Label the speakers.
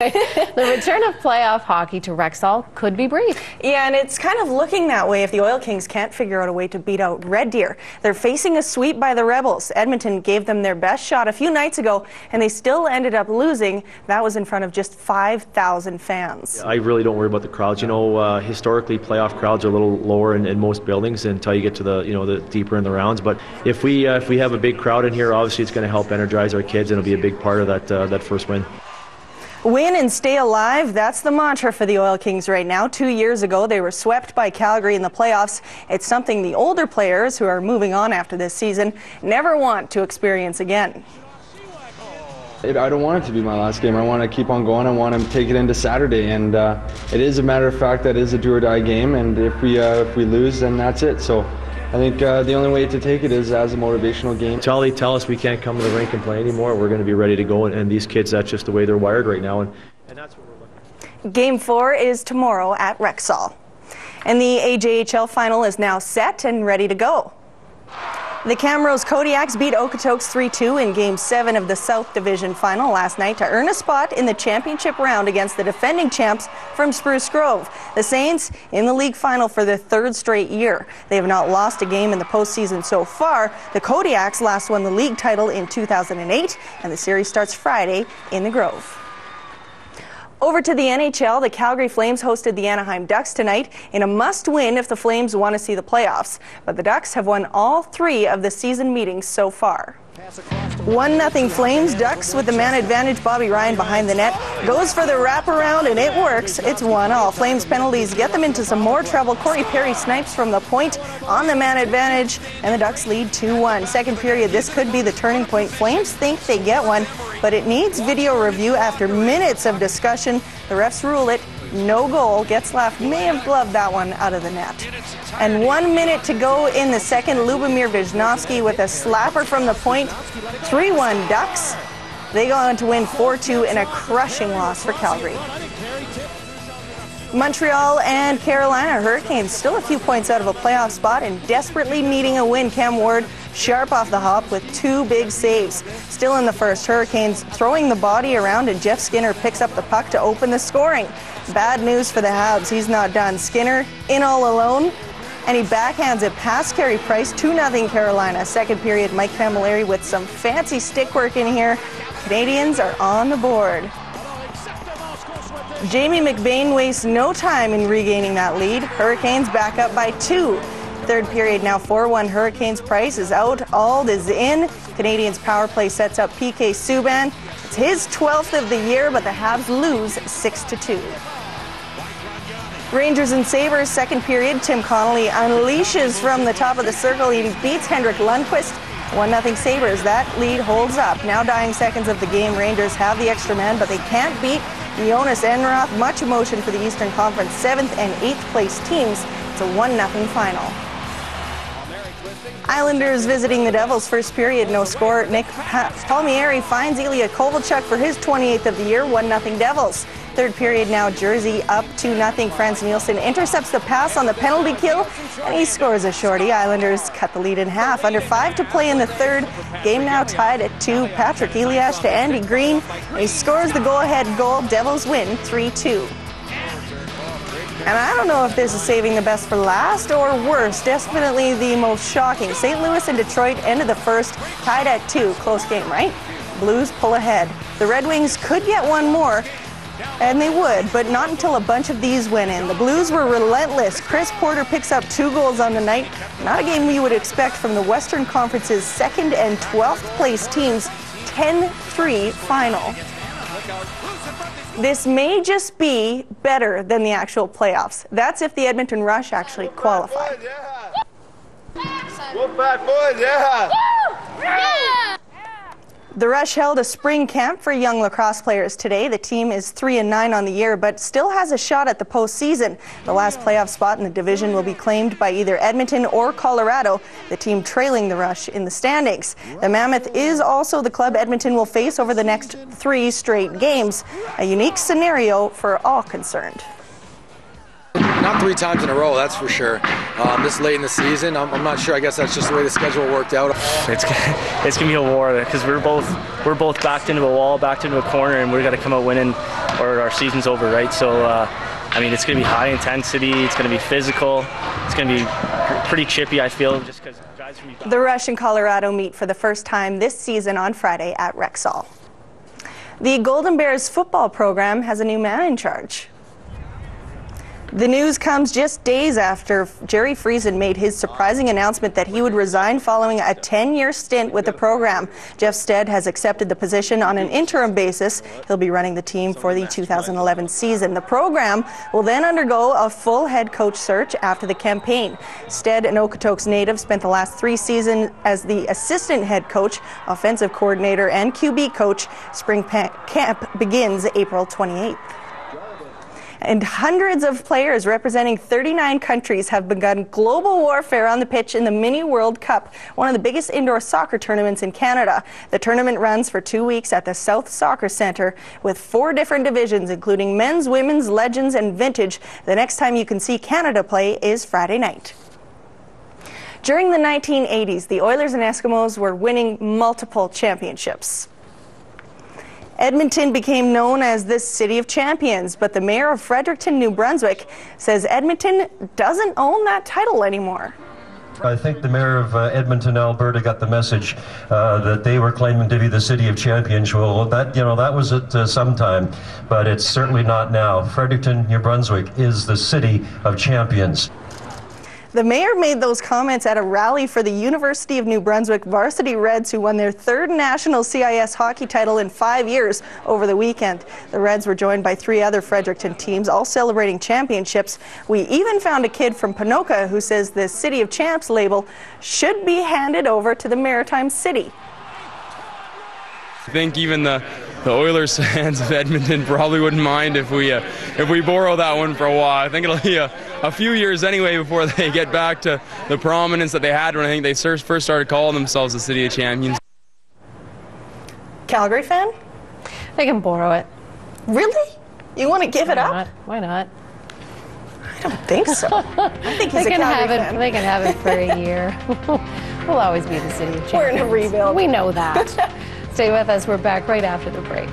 Speaker 1: The return of playoff hockey to Rexall could be brief.
Speaker 2: Yeah, and it's kind of looking that way if the Oil Kings can't figure out a way to beat out Red Deer. They're facing a sweep by the Rebels. Edmonton gave them their best shot a few nights ago, and they still ended up losing. That was in front of just 5,000 fans.
Speaker 3: I really don't worry about the crowds. You know, historically, playoff crowds are a little lower in most buildings until you get to the deeper in the rounds. But if we have a big crowd in here, obviously it's going to help energize our kids, and it'll be a big part of that first win.
Speaker 2: Win and stay alive, that's the mantra for the Oil Kings right now. 2 years ago, they were swept by Calgary in the playoffs. It's something the older players who are moving on after this season never want to experience again.
Speaker 4: I don't want it to be my last game. I want to keep on going. I want to take it into Saturday, and it is a matter of fact that it is a do-or-die game, and if we lose, then that's it. So I think the only way to take it is as a motivational game.
Speaker 3: Until they tell us we can't come to the rink and play anymore, we're going to be ready to go. And these kids, that's just the way they're wired right now. And that's what we're looking at.
Speaker 2: Game 4 is tomorrow at Rexall. And the AJHL final is now set and ready to go. The Camrose Kodiaks beat Okotoks 3-2 in Game 7 of the South Division final last night to earn a spot in the championship round against the defending champs from Spruce Grove. The Saints in the league final for their third straight year. They have not lost a game in the postseason so far. The Kodiaks last won the league title in 2008, and the series starts Friday in the Grove. Over to the NHL, the Calgary Flames hosted the Anaheim Ducks tonight in a must-win if the Flames want to see the playoffs. But the Ducks have won all 3 of the season meetings so far. 1-0 Flames. Ducks with the man advantage. Bobby Ryan behind the net goes for the wraparound, and it works. It's 1-0. Flames penalties get them into some more trouble. Corey Perry snipes from the point on the man advantage, and the Ducks lead 2-1. Second period, this could be the turning point. Flames think they get one, but it needs video review after minutes of discussion. The refs rule it. No goal. Gets left. May have gloved that one out of the net. And 1 minute to go in the second. Lubomir Wisnowski with a slapper from the point. 3-1 Ducks. They go on to win 4-2 in a crushing loss for Calgary. Montreal and Carolina Hurricanes still a few points out of a playoff spot and desperately needing a win. Cam Ward sharp off the hop with 2 big saves. Still in the first, Hurricanes throwing the body around, and Jeff Skinner picks up the puck to open the scoring. Bad news for the Habs. He's not done. Skinner in all alone, and he backhands it past Carey Price. 2-0 Carolina. Second period, Mike Camilleri with some fancy stick work in here. Canadians are on the board. Jamie McBain wastes no time in regaining that lead. Hurricanes back up by 2. Third period now 4-1 Hurricanes. Price is out. Auld is in. Canadians power play sets up PK Subban. It's his 12th of the year, but the Habs lose 6-2. Rangers and Sabres second period. Tim Connolly unleashes from the top of the circle. He beats Henrik Lundqvist. 1-0 Sabres. That lead holds up. Now dying seconds of the game. Rangers have the extra man, but they can't beat Jonas Enroth. Much emotion for the Eastern Conference 7th and 8th place teams. It's a 1-0 final. Islanders visiting the Devils. First period, no score. Nick Palmieri finds Ilya Kovalchuk for his 28th of the year. 1-0 Devils. Third period now, Jersey up 2-0. Franz Nielsen intercepts the pass on the penalty kill, and he scores a shorty. Islanders cut the lead in half. Under 5 to play in the third. Game now tied at 2. Patrick Elias to Andy Green. And he scores the go-ahead goal. Devils win 3-2. And I don't know if this is saving the best for last or worse. Definitely the most shocking. St. Louis and Detroit ended the first tied at 2. Close game, right? Blues pull ahead. The Red Wings could get one more, and they would, but not until a bunch of these went in. The Blues were relentless. Chris Porter picks up 2 goals on the night. Not a game we would expect from the Western Conference's 2nd and 12th place teams. 10-3 final. This may just be better than the actual playoffs. That's if the Edmonton Rush actually qualify.
Speaker 5: Go Fat Boys, yeah!
Speaker 2: The Rush held a spring camp for young lacrosse players today. The team is 3-9 on the year, but still has a shot at the postseason. The last playoff spot in the division will be claimed by either Edmonton or Colorado, the team trailing the Rush in the standings. The Mammoth is also the club Edmonton will face over the next 3 straight games, a unique scenario for all concerned.
Speaker 6: not 3 times in a row, that's for sure. This late in the season, I'm not sure. I guess that's just the way the schedule worked out.
Speaker 7: It's gonna be a war because we're both backed into a wall, backed into a corner, and we're gonna come out winning, or our season's over, right? So I mean, it's gonna be high intensity. It's gonna be physical. It's gonna be pretty chippy, I feel, just because guys are gonna be.
Speaker 2: The Rush and Colorado meet for the first time this season on Friday at Rexall. The Golden Bears football program has a new man in charge. The news comes just days after Jerry Friesen made his surprising announcement that he would resign following a 10-year stint with the program. Jeff Stead has accepted the position on an interim basis. He'll be running the team for the 2011 season. The program will then undergo a full head coach search after the campaign. Stead, an Okotoks native, spent the last 3 seasons as the assistant head coach, offensive coordinator, and QB coach. Spring camp begins April 28th. And hundreds of players representing 39 countries have begun global warfare on the pitch in the Mini World Cup, one of the biggest indoor soccer tournaments in Canada. The tournament runs for 2 weeks at the South Soccer Centre with 4 different divisions, including men's, women's, legends, and vintage. The next time you can see Canada play is Friday night. During the 1980s, the Oilers and Eskimos were winning multiple championships. Edmonton became known as the City of Champions, but the mayor of Fredericton, New Brunswick, says Edmonton doesn't own that title anymore.
Speaker 8: I think the mayor of Edmonton, Alberta, got the message that they were claiming to be the City of Champions. Well, that was at some time, but it's certainly not now. Fredericton, New Brunswick is the City of Champions.
Speaker 2: The mayor made those comments at a rally for the University of New Brunswick Varsity Reds, who won their 3rd national CIS hockey title in 5 years over the weekend. The Reds were joined by 3 other Fredericton teams, all celebrating championships. We even found a kid from Ponoka who says the City of Champs label should be handed over to the Maritime City.
Speaker 9: I think even the Oilers fans of Edmonton probably wouldn't mind if we borrow that one for a while. I think it'll be a few years anyway before they get back to the prominence that they had when I think they first started calling themselves the City of Champions.
Speaker 2: Calgary fan?
Speaker 1: They can borrow it.
Speaker 2: Really? You want to give it up?
Speaker 1: Why not?
Speaker 2: I don't think so. I think he's a Calgary fan.
Speaker 1: They can have it for a year. We'll always be the City of Champions.
Speaker 2: We're in a rebuild.
Speaker 1: We know that. Stay with us. We're back right after the break.